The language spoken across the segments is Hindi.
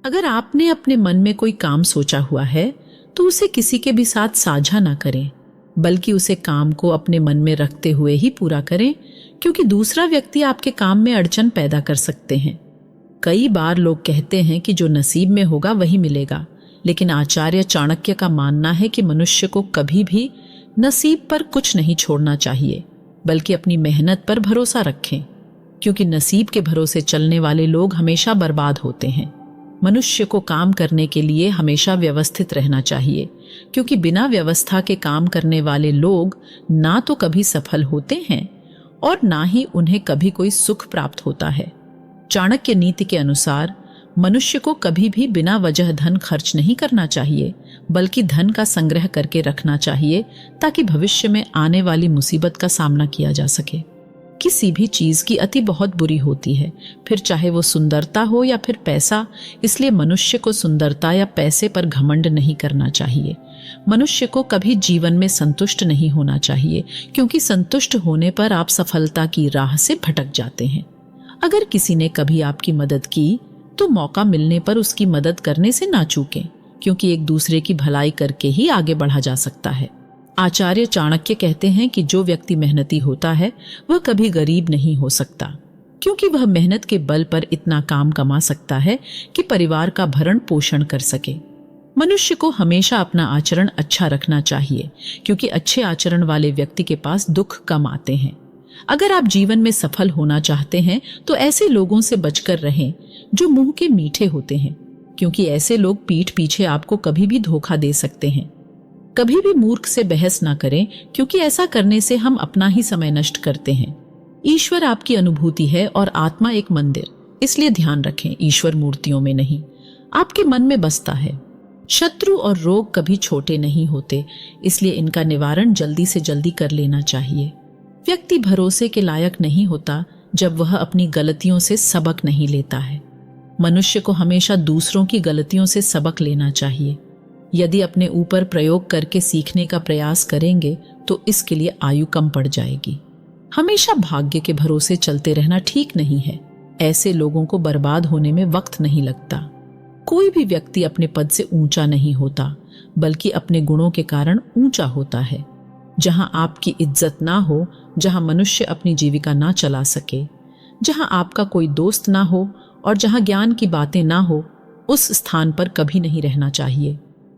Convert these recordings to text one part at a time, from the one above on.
अगर आपने अपने मन में कोई काम सोचा हुआ है तो उसे किसी के भी साथ साझा ना करें, बल्कि उसे काम को अपने मन में रखते हुए ही पूरा करें, क्योंकि दूसरा व्यक्ति आपके काम में अड़चन पैदा कर सकते हैं। कई बार लोग कहते हैं कि जो नसीब में होगा वही मिलेगा, लेकिन आचार्य चाणक्य का मानना है कि मनुष्य को कभी भी नसीब पर कुछ नहीं छोड़ना चाहिए, बल्कि अपनी मेहनत पर भरोसा रखें, क्योंकि नसीब के भरोसे चलने वाले लोग हमेशा बर्बाद होते हैं। मनुष्य को काम करने के लिए हमेशा व्यवस्थित रहना चाहिए, क्योंकि बिना व्यवस्था के काम करने वाले लोग ना तो कभी सफल होते हैं और ना ही उन्हें कभी कोई सुख प्राप्त होता है। चाणक्य नीति के अनुसार मनुष्य को कभी भी बिना वजह धन खर्च नहीं करना चाहिए, बल्कि धन का संग्रह करके रखना चाहिए, ताकि भविष्य में आने वाली मुसीबत का सामना किया जा सके। किसी भी चीज की अति बहुत बुरी होती है, फिर चाहे वो सुंदरता हो या फिर पैसा। इसलिए मनुष्य को सुंदरता या पैसे पर घमंड नहीं करना चाहिए। मनुष्य को कभी जीवन में संतुष्ट नहीं होना चाहिए, क्योंकि संतुष्ट होने पर आप सफलता की राह से भटक जाते हैं। अगर किसी ने कभी आपकी मदद की तो मौका मिलने पर उसकी मदद करने से ना चूकें, क्योंकि एक दूसरे की भलाई करके ही आगे बढ़ा जा सकता है। आचार्य चाणक्य कहते हैं कि जो व्यक्ति मेहनती होता है वह कभी गरीब नहीं हो सकता, क्योंकि वह मेहनत के बल पर इतना काम कमा सकता है कि परिवार का भरण पोषण कर सके। मनुष्य को हमेशा अपना आचरण अच्छा रखना चाहिए, क्योंकि अच्छे आचरण वाले व्यक्ति के पास दुख कम आते हैं। अगर आप जीवन में सफल होना चाहते हैं तो ऐसे लोगों से बचकर रहें जो मुंह के मीठे होते हैं, क्योंकि ऐसे लोग पीठ पीछे आपको कभी भी धोखा दे सकते हैं। कभी भी मूर्ख से बहस ना करें, क्योंकि ऐसा करने से हम अपना ही समय नष्ट करते हैं। ईश्वर आपकी अनुभूति है और आत्मा एक मंदिर, इसलिए ध्यान रखें, ईश्वर मूर्तियों में नहीं, आपके मन में बसता है। शत्रु और रोग कभी छोटे नहीं होते, इसलिए इनका निवारण जल्दी से जल्दी कर लेना चाहिए। व्यक्ति भरोसे के लायक नहीं होता जब वह अपनी गलतियों से सबक नहीं लेता है। मनुष्य को हमेशा दूसरों की गलतियों से सबक लेना चाहिए। यदि अपने ऊपर प्रयोग करके सीखने का प्रयास करेंगे तो इसके लिए आयु कम पड़ जाएगी। हमेशा भाग्य के भरोसे चलते रहना ठीक नहीं है। ऐसे लोगों को बर्बाद होने में वक्त नहीं लगता। कोई भी व्यक्ति अपने पद से ऊंचा नहीं होता, बल्कि अपने गुणों के कारण ऊंचा होता है। जहां आपकी इज्जत ना हो, जहां मनुष्य अपनी जीविका ना चला सके, जहां आपका कोई दोस्त ना हो और जहां ज्ञान की बातें ना हो, उस स्थान पर कभी नहीं रहना चाहिए।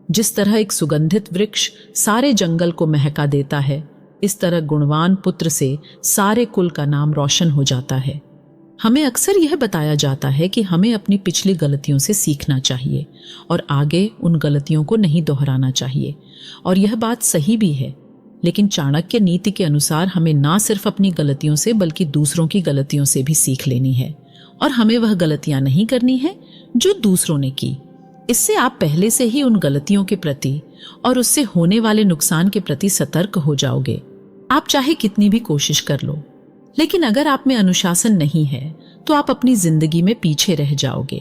जिस तरह एक सुगंधित वृक्ष सारे जंगल को महका देता है, इस तरह गुणवान पुत्र से सारे कुल का नाम रोशन हो जाता है। हमें अक्सर यह बताया जाता है कि हमें अपनी पिछली गलतियों से सीखना चाहिए और आगे उन गलतियों को नहीं दोहराना चाहिए, और यह बात सही भी है। लेकिन चाणक्य नीति के अनुसार हमें ना सिर्फ अपनी गलतियों से बल्कि दूसरों की गलतियों से भी सीख लेनी है, और हमें वह गलतियां नहीं करनी है जो दूसरों ने की। इससे आप पहले से ही उन गलतियों के प्रति और उससे होने वाले नुकसान के प्रति सतर्क हो जाओगे। आप चाहे कितनी भी कोशिश कर लो, लेकिन अगर आप में अनुशासन नहीं है तो आप अपनी जिंदगी में पीछे रह जाओगे,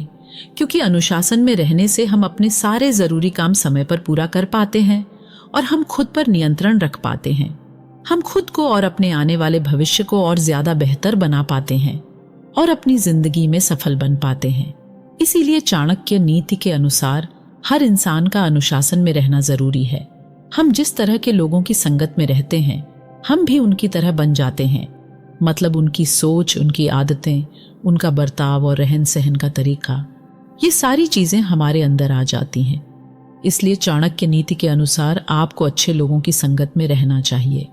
क्योंकि अनुशासन में रहने से हम अपने सारे जरूरी काम समय पर पूरा कर पाते हैं और हम खुद पर नियंत्रण रख पाते हैं। हम खुद को और अपने आने वाले भविष्य को और ज्यादा बेहतर बना पाते हैं और अपनी जिंदगी में सफल बन पाते हैं। इसीलिए चाणक्य नीति के अनुसार हर इंसान का अनुशासन में रहना जरूरी है। हम जिस तरह के लोगों की संगत में रहते हैं, हम भी उनकी तरह बन जाते हैं। मतलब उनकी सोच, उनकी आदतें, उनका बर्ताव और रहन सहन का तरीका, ये सारी चीजें हमारे अंदर आ जाती हैं। इसलिए चाणक्य नीति के अनुसार आपको अच्छे लोगों की संगत में रहना चाहिए।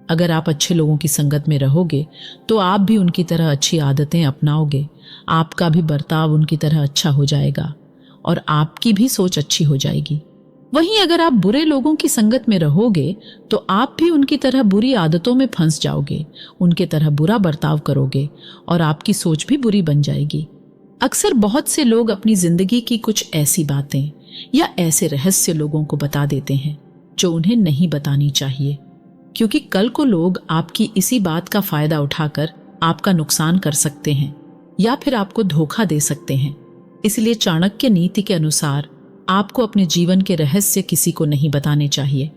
अगर आप अच्छे लोगों की संगत में रहोगे तो आप भी उनकी तरह अच्छी आदतें अपनाओगे, आपका भी बर्ताव उनकी तरह अच्छा हो जाएगा और आपकी भी सोच अच्छी हो जाएगी। वहीं अगर आप बुरे लोगों की संगत में रहोगे तो आप भी उनकी तरह बुरी आदतों में फंस जाओगे, उनके तरह बुरा बर्ताव करोगे और आपकी सोच भी बुरी बन जाएगी। अक्सर बहुत से लोग अपनी जिंदगी की कुछ ऐसी बातें या ऐसे रहस्य लोगों को बता देते हैं जो उन्हें नहीं बतानी चाहिए, क्योंकि कल को लोग आपकी इसी बात का फायदा उठाकर आपका नुकसान कर सकते हैं या फिर आपको धोखा दे सकते हैं। इसलिए चाणक्य नीति के अनुसार आपको अपने जीवन के रहस्य किसी को नहीं बताने चाहिए।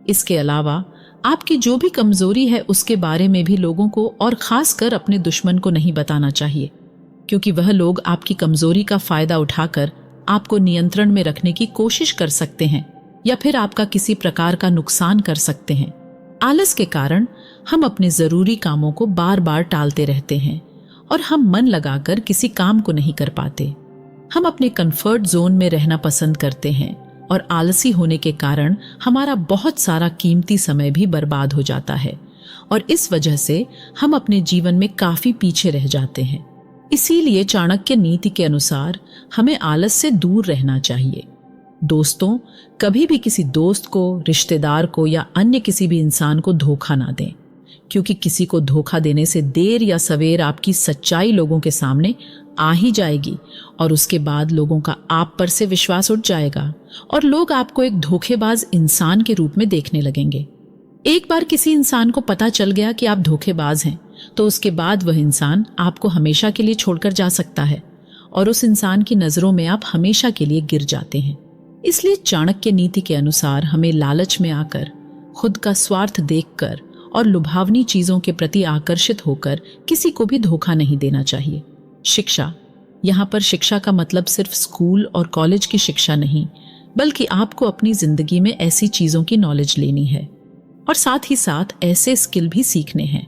इसके अलावा आपकी जो भी कमजोरी है उसके बारे में भी लोगों को और खासकर अपने दुश्मन को नहीं बताना चाहिए, क्योंकि वह लोग आपकी कमजोरी का फायदा उठाकर आपको नियंत्रण में रखने की कोशिश कर सकते हैं या फिर आपका किसी प्रकार का नुकसान कर सकते हैं। आलस के कारण हम अपने जरूरी कामों को बार बार टालते रहते हैं और हम मन लगाकर किसी काम को नहीं कर पाते। हम अपने कंफर्ट जोन में रहना पसंद करते हैं और आलसी होने के कारण हमारा बहुत सारा कीमती समय भी बर्बाद हो जाता है और इस वजह से हम अपने जीवन में काफी पीछे रह जाते हैं। इसीलिए चाणक्य नीति के अनुसार हमें आलस से दूर रहना चाहिए। दोस्तों, कभी भी किसी दोस्त को, रिश्तेदार को या अन्य किसी भी इंसान को धोखा ना दें, क्योंकि किसी को धोखा देने से देर या सवेर आपकी सच्चाई लोगों के सामने आ ही जाएगी और उसके बाद लोगों का आप पर से विश्वास उठ जाएगा और लोग आपको एक धोखेबाज इंसान के रूप में देखने लगेंगे। एक बार किसी इंसान को पता चल गया कि आप धोखेबाज हैं, तो उसके बाद वह इंसान आपको हमेशा के लिए छोड़कर जा सकता है और उस इंसान की नजरों में आप हमेशा के लिए गिर जाते हैं। इसलिए चाणक्य नीति के अनुसार हमें लालच में आकर, खुद का स्वार्थ देखकर और लुभावनी चीजों के प्रति आकर्षित होकर किसी को भी धोखा नहीं देना चाहिए। शिक्षा, यहाँ पर शिक्षा का मतलब सिर्फ स्कूल और कॉलेज की शिक्षा नहीं, बल्कि आपको अपनी जिंदगी में ऐसी चीजों की नॉलेज लेनी है और साथ ही साथ ऐसे स्किल भी सीखने हैं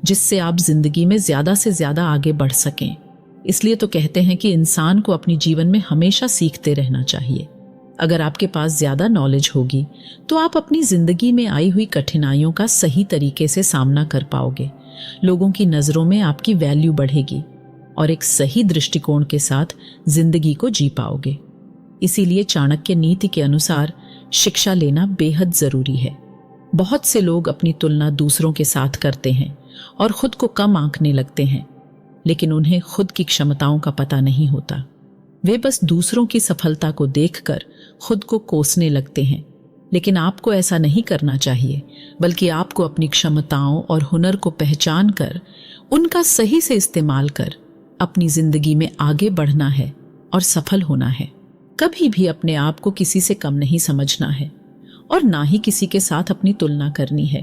जिससे आप जिंदगी में ज्यादा से ज्यादा आगे बढ़ सकें। इसलिए तो कहते हैं कि इंसान को अपने जीवन में हमेशा सीखते रहना चाहिए। अगर आपके पास ज्यादा नॉलेज होगी तो आप अपनी जिंदगी में आई हुई कठिनाइयों का सही तरीके से सामना कर पाओगे, लोगों की नजरों में आपकी वैल्यू बढ़ेगी और एक सही दृष्टिकोण के साथ जिंदगी को जी पाओगे। इसीलिए चाणक्य नीति के अनुसार शिक्षा लेना बेहद जरूरी है। बहुत से लोग अपनी तुलना दूसरों के साथ करते हैं और खुद को कम आंकने लगते हैं, लेकिन उन्हें खुद की क्षमताओं का पता नहीं होता। वे बस दूसरों की सफलता को देखकर खुद को कोसने लगते हैं, लेकिन आपको ऐसा नहीं करना चाहिए, बल्कि आपको अपनी क्षमताओं और हुनर को पहचान कर उनका सही से इस्तेमाल कर अपनी जिंदगी में आगे बढ़ना है और सफल होना है। कभी भी अपने आप को किसी से कम नहीं समझना है और ना ही किसी के साथ अपनी तुलना करनी है।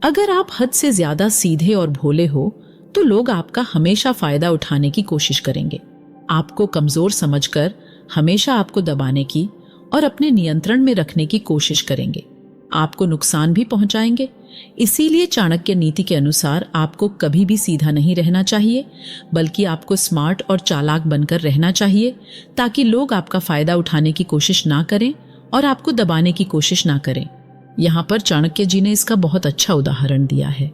अगर आप हद से ज्यादा सीधे और भोले हो तो लोग आपका हमेशा फायदा उठाने की कोशिश करेंगे, आपको कमजोर समझकर हमेशा आपको दबाने की और अपने नियंत्रण में रखने की कोशिश करेंगे, आपको नुकसान भी पहुंचाएंगे। इसीलिए चाणक्य नीति के अनुसार आपको कभी भी सीधा नहीं रहना चाहिए, बल्कि आपको स्मार्ट और चालाक बनकर रहना चाहिए, ताकि लोग आपका फायदा उठाने की कोशिश ना करें और आपको दबाने की कोशिश ना करें। यहाँ पर चाणक्य जी ने इसका बहुत अच्छा उदाहरण दिया है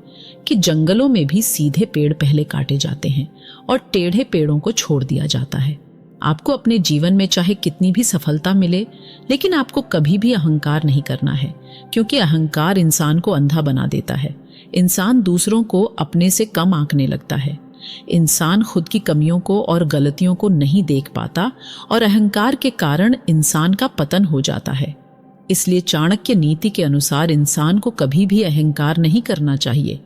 कि जंगलों में भी सीधे पेड़ पहले काटे जाते हैं और टेढ़े पेड़ों को छोड़ दिया जाता है। आपको अपने जीवन में चाहे कितनी भी सफलता मिले, लेकिन आपको कभी भी अहंकार नहीं करना है, क्योंकि अहंकार इंसान को अंधा बना देता है। इंसान दूसरों को अपने से कम आंकने लगता है। इंसान खुद की कमियों को और गलतियों को नहीं देख पाता और अहंकार के कारण इंसान का पतन हो जाता है। इसलिए चाणक्य नीति के अनुसार इंसान को कभी भी अहंकार नहीं करना चाहिए,